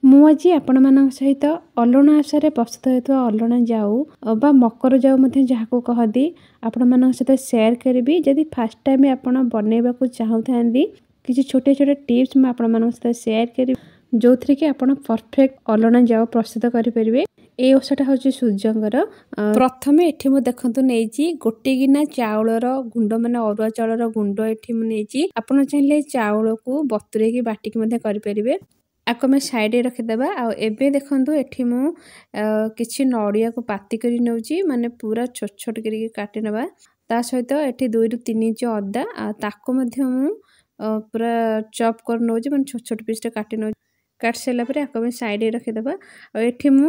ମୁଁ ଆଜି ଆପଣମାନଙ୍କ ସହିତ ଅଲଣା ଆଶାରେ ପ୍ରସ୍ତୁତ ହେଉଥିବା ଅଲଣା ଯାଉ ବା ମକର ଯାଉ ମଧ୍ୟ ଯାହାକୁ କହନ୍ତି ଆପଣମାନଙ୍କ ସହିତ ସେୟାର କରିବି। ଯଦି ଫାଷ୍ଟ ଟାଇମ୍ ଆପଣ ବନେଇବାକୁ ଚାହୁଁଥାନ୍ତି କିଛି ଛୋଟ ଛୋଟ ଟିପ୍ସ ମୁଁ ଆପଣମାନଙ୍କ ସହିତ ସେୟାର କରିବି ଯେଉଁଥିରେ କି ଆପଣ ପରଫେକ୍ଟ ଅଲଣା ଯାଉ ପ୍ରସ୍ତୁତ କରିପାରିବେ। এই ଓଷାଟା ହେଉଛି ସୂର୍ଯ୍ୟଙ୍କର। ପ୍ରଥମେ ଏଠି ମୁଁ ଦେଖନ୍ତୁ ନେଇଛି ଗୋଟେ ଗିନା ଚାଉଳର ଗୁଣ୍ଡ ମାନେ ଅରୁଆ ଚାଉଳର ଗୁଣ୍ଡ ଏଠି ମୁଁ ନେଇଛି। ଆପଣ ଚାହିଁଲେ ଚାଉଳକୁ ବତୁରେଇକି ବାଟିକି ମଧ୍ୟ କରିପାରିବେ। ଆକୁ ଆମେ ସାଇଡ଼ରେ ରଖିଦେବା। ଆଉ ଏବେ ଦେଖନ୍ତୁ ଏଠି ମୁଁ କିଛି ନଡ଼ିଆକୁ ପାତି କରି ନେଉଛି ମାନେ ପୁରା ଛୋଟ ଛୋଟ କରିକି କାଟି ନେବା। ତା ସହିତ ଏଠି 2 ରୁ 3 ଇଞ୍ଚ ଅଦା ଆଉ ତାକୁ ମଧ୍ୟ ମୁଁ ପୁରା ଚପ୍ କରି ନେଉଛି ମାନେ ଛୋଟ ଛୋଟ ପିସ୍ରେ କାଟି ନେଉଛି। କାଟି ସାରିଲା ପରେ ଆକୁ ଆମେ ସାଇଡ଼ରେ ରଖିଦେବା। ଆଉ ଏଠି ମୁଁ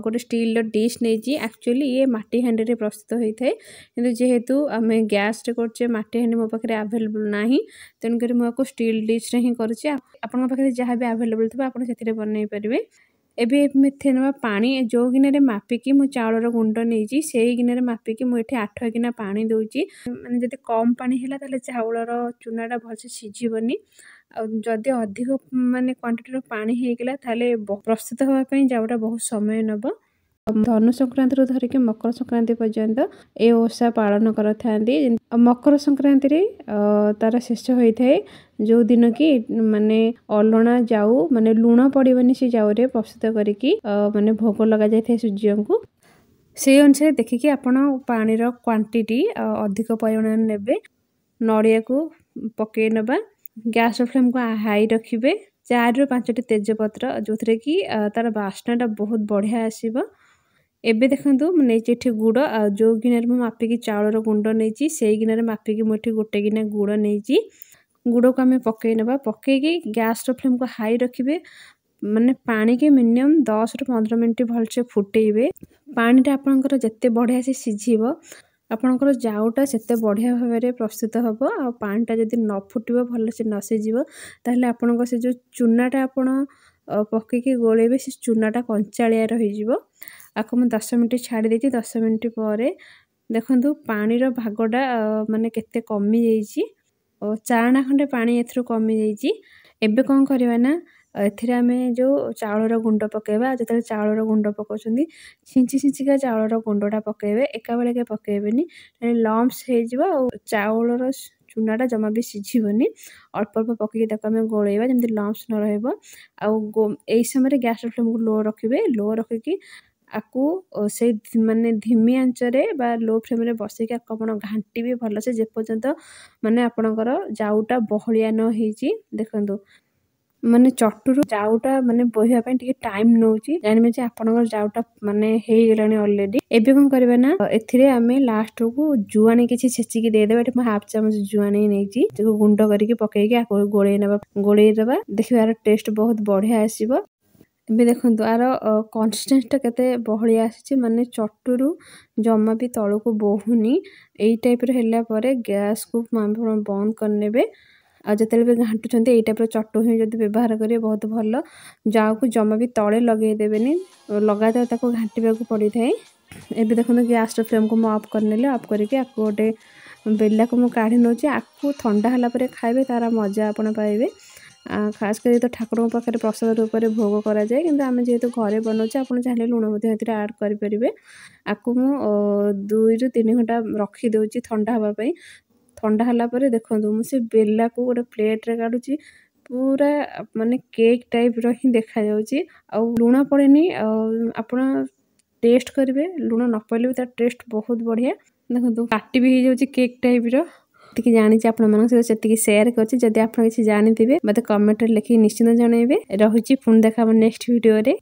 ଗୋଟେ ଷ୍ଟିଲ୍ର ଡିସ୍ ନେଇଛି। ଆକ୍ଚୁଆଲି ଇଏ ମାଟି ହାଣ୍ଡିରେ ପ୍ରସ୍ତୁତ ହୋଇଥାଏ କିନ୍ତୁ ଯେହେତୁ ଆମେ ଗ୍ୟାସ୍ରେ କରୁଛେ ମାଟି ହାଣ୍ଡି ମୋ ପାଖରେ ଆଭେଲେବୁଲ୍ ନାହିଁ ତେଣୁକରି ମୁଁ ଆକୁ ଷ୍ଟିଲ୍ ଡିସ୍ରେ ହିଁ କରୁଛି। ଆପଣଙ୍କ ପାଖରେ ଯାହା ବି ଆଭେଲେବୁଲ୍ ଥିବ ଆପଣ ସେଥିରେ ବନେଇ ପାରିବେ। ଏବେ ଏଥିରେ ନେବା ପାଣି। ଯେଉଁ ଗିନାରେ ମାପିକି ମୁଁ ଚାଉଳର ଗୁଣ୍ଡ ନେଇଛି ସେଇ ଗିନାରେ ମାପିକି ମୁଁ ଏଠି 8 ଗିନା ପାଣି ଦେଉଛି। ମାନେ ଯଦି କମ୍ ପାଣି ହେଲା ତାହେଲେ ଚାଉଳର ଚୁନାଟା ଭଲସେ ସିଝିବନି। ଆଉ ଯଦି ଅଧିକ ମାନେ କ୍ୱାଣ୍ଟିଟିର ପାଣି ହେଇଗଲା ତାହେଲେ ପ୍ରସ୍ତୁତ ହେବା ପାଇଁ ଯାଉଟା ବହୁତ ସମୟ ନେବ। ଧନୁ ସଂକ୍ରାନ୍ତିରୁ ଧରିକି ମକର ସଂକ୍ରାନ୍ତି ପର୍ଯ୍ୟନ୍ତ ଏ ଓଷା ପାଳନ କରିଥାନ୍ତି। ମକର ସଂକ୍ରାନ୍ତିରେ ତାର ଶେଷ ହୋଇଥାଏ ଯେଉଁଦିନ କି ମାନେ ଅଲଣା ଯାଉ ମାନେ ଲୁଣ ପଡ଼ିବନି ସେ ଯାଉରେ ପ୍ରସ୍ତୁତ କରିକି ମାନେ ଭୋଗ ଲଗାଯାଇଥାଏ ସୂର୍ଯ୍ୟଙ୍କୁ। ସେଇ ଅନୁସାରେ ଦେଖିକି ଆପଣ ପାଣିର କ୍ୱାଣ୍ଟିଟି ଅଧିକ ପରିମାଣରେ ନେବେ। ନଡ଼ିଆକୁ ପକାଇ ନେବା। ଗ୍ୟାସ୍ର ଫ୍ଲେମ୍କୁ ହାଇ ରଖିବେ। 4 ରୁ 5ଟି ତେଜପତ୍ର ଯେଉଁଥିରେ କି ତାର ବାସ୍ନାଟା ବହୁତ ବଢ଼ିଆ ଆସିବ। ଏବେ ଦେଖନ୍ତୁ ମୁଁ ନେଇଛି ଏଠି ଗୁଡ଼। ଆଉ ଯେଉଁ ଗିନାରେ ମୁଁ ମାପିକି ଚାଉଳର ଗୁଣ୍ଡ ନେଇଛି ସେଇ ଗିନାରେ ମାପିକି ମୁଁ ଏଠି ଗୋଟେ ଗିନା ଗୁଡ଼ ନେଇଛି। ଗୁଡ଼କୁ ଆମେ ପକାଇ ନେବା। ପକାଇକି ଗ୍ୟାସ୍ର ଫ୍ଲେମ୍କୁ ହାଇ ରଖିବେ। ମାନେ ପାଣିକି ମିନିମମ୍ 10 ରୁ 15 ମିନିଟ୍ ଭଲସେ ଫୁଟେଇବେ। ପାଣିଟା ଆପଣଙ୍କର ଯେତେ ବଢ଼ିଆ ସେ ସିଝିବ ଆପଣଙ୍କର ଯାଉଟା ସେତେ ବଢ଼ିଆ ଭାବରେ ପ୍ରସ୍ତୁତ ହେବ। ଆଉ ପାଣିଟା ଯଦି ନ ଫୁଟିବ ଭଲସେ ନ ସିଝିବ ତାହେଲେ ଆପଣଙ୍କ ସେ ଯେଉଁ ଚୁନାଟା ଆପଣ ପକାଇକି ଗୋଳେଇବେ ସେ ଚୁନାଟା କଞ୍ଚାଳିଆ ରହିଯିବ। ଆକୁ ମୁଁ 10 ମିନିଟ୍ ଛାଡ଼ି ଦେଇଛି। 10 ମିନିଟ୍ ପରେ ଦେଖନ୍ତୁ ପାଣିର ଭାଗଟା ମାନେ କେତେ କମିଯାଇଛି। ଚାରଣା ଖଣ୍ଡେ ପାଣି ଏଥିରୁ କମିଯାଇଛି। ଏବେ କ'ଣ କରିବା ନା ଏଥିରେ ଆମେ ଯେଉଁ ଚାଉଳର ଗୁଣ୍ଡ ପକାଇବା। ଯେତେବେଳେ ଚାଉଳର ଗୁଣ୍ଡ ପକାଉଛନ୍ତି ଛିଞ୍ଚି ଛିଞ୍ଚିକା ଚାଉଳର ଗୁଣ୍ଡଟା ପକାଇବେ, ଏକାବେଳକେ ପକାଇବେନି ତାହେଲେ ଲମ୍ପସ୍ ହେଇଯିବ ଆଉ ଚାଉଳର ଚୁନାଟା ଜମା ବି ସିଝିବନି। ଅଳ୍ପ ଅଳ୍ପ ପକାଇକି ତାକୁ ଆମେ ଗୋଳେଇବା ଯେମିତି ଲମ୍ପସ୍ ନ ରହିବ। ଆଉ ଏଇ ସମୟରେ ଗ୍ୟାସ୍ର ଫ୍ଲେମ୍କୁ ଲୋ ରଖିବେ। ଲୋ ରଖିକି ଆକୁ ସେଇ ମାନେ ଧିମି ଆଞ୍ଚରେ ବା ଲୋ ଫ୍ଲେମ୍ରେ ବସେଇକି ଆକୁ ଆପଣ ଘାଣ୍ଟିବେ ଭଲସେ ଯେପର୍ଯ୍ୟନ୍ତ ମାନେ ଆପଣଙ୍କର ଯାଉଟା ବହଳିଆ ନ ହେଇଛି। ଦେଖନ୍ତୁ ମାନେ ଚଟୁରୁ ଯାଉଟା ମାନେ ବୋହିବା ପାଇଁ ଟିକେ ଟାଇମ୍ ନେଉଛି। ଜାଣିବେ ଯେ ଆପଣଙ୍କର ଯାଉଟା ମାନେ ହେଇଗଲାଣି ଅଲରେଡ଼ି। ଏବେ କ'ଣ କରିବା ନା ଏଥିରେ ଆମେ ଲାଷ୍ଟକୁ ଜୁଆଣି କିଛି ଛେଚିକି ଦେଇଦେବା। ଏଠି ମୁଁ ହାଫ୍ ଚାମଚ ଜୁଆଣି ନେଇଛି ତାକୁ ଗୁଣ୍ଡ କରିକି ପକାଇକି ଆକୁ ଗୋଳେଇ ଦେବା। ଦେଖିବା ଆର ଟେଷ୍ଟ ବହୁତ ବଢ଼ିଆ ଆସିବ। ଏବେ ଦେଖନ୍ତୁ ଆର କନସିଷ୍ଟେନ୍ସିଟା କେତେ ବହଳିଆ ଆସିଛି ମାନେ ଚଟୁରୁ ଜମା ବି ତଳକୁ ବୋହୁନି। ଏଇ ଟାଇପ୍ର ହେଲା ପରେ ଗ୍ୟାସ୍କୁ ଆପଣ ବନ୍ଦ କରିନେବେ। ଆଉ ଯେତେବେଳେ ବି ଘାଣ୍ଟୁଛନ୍ତି ଏଇ ଟାଇପ୍ର ଚଟୁ ହିଁ ଯଦି ବ୍ୟବହାର କରିବେ ବହୁତ ଭଲ। ଯାଉକୁ ଜମା ବି ତଳେ ଲଗାଇ ଦେବେନି, ଲଗାତାର ତାକୁ ଘାଣ୍ଟିବାକୁ ପଡ଼ିଥାଏ। ଏବେ ଦେଖନ୍ତୁ ଗ୍ୟାସ୍ର ଫ୍ଲେମ୍କୁ ମୁଁ ଅଫ୍ କରିନେଲି। ଅଫ୍ କରିକି ଆକୁ ଗୋଟେ ବେଲାକୁ ମୁଁ କାଢ଼ି ନେଉଛି। ଆକୁ ଥଣ୍ଡା ହେଲା ପରେ ଖାଇବେ ତାର ମଜା ଆପଣ ପାଇବେ। ଖାସ୍ କରି ତ ଠାକୁରଙ୍କ ପାଖରେ ପ୍ରସାଦ ରୂପରେ ଭୋଗ କରାଯାଏ କିନ୍ତୁ ଆମେ ଯେହେତୁ ଘରେ ବନାଉଛେ ଆପଣ ଚାହିଁଲେ ଲୁଣ ମଧ୍ୟ ଏଥିରେ ଆଡ଼୍ କରିପାରିବେ। ଆକୁ ମୁଁ 2 ରୁ 3 ଘଣ୍ଟା ରଖିଦେଉଛି ଥଣ୍ଡା ହେବା ପାଇଁ। ଥଣ୍ଡା ହେଲା ପରେ ଦେଖନ୍ତୁ ମୁଁ ସେ ବେଲାକୁ ଗୋଟେ ପ୍ଲେଟ୍ରେ କାଢ଼ୁଛି। ପୁରା ମାନେ କେକ୍ ଟାଇପ୍ର ହିଁ ଦେଖାଯାଉଛି। ଆଉ ଲୁଣ ପଡ଼େନି। ଆପଣ ଟେଷ୍ଟ କରିବେ, ଲୁଣ ନ ପଡ଼ିଲେ ବି ତାର ଟେଷ୍ଟ ବହୁତ ବଢ଼ିଆ। ଦେଖନ୍ତୁ କାଟି ବି ହେଇଯାଉଛି କେକ୍ ଟାଇପ୍ର। ଯେତିକି ଜାଣିଛି ଆପଣମାନଙ୍କ ସହିତ ସେତିକି ସେୟାର କରିଛି। ଯଦି ଆପଣ କିଛି ଜାଣିଥିବେ ମୋତେ କମେଣ୍ଟରେ ଲେଖିକି ନିଶ୍ଚିନ୍ତ ଜଣାଇବେ। ରହୁଛି, ପୁଣି ଦେଖା ହେବ ନେକ୍ସଟ ଭିଡ଼ିଓରେ।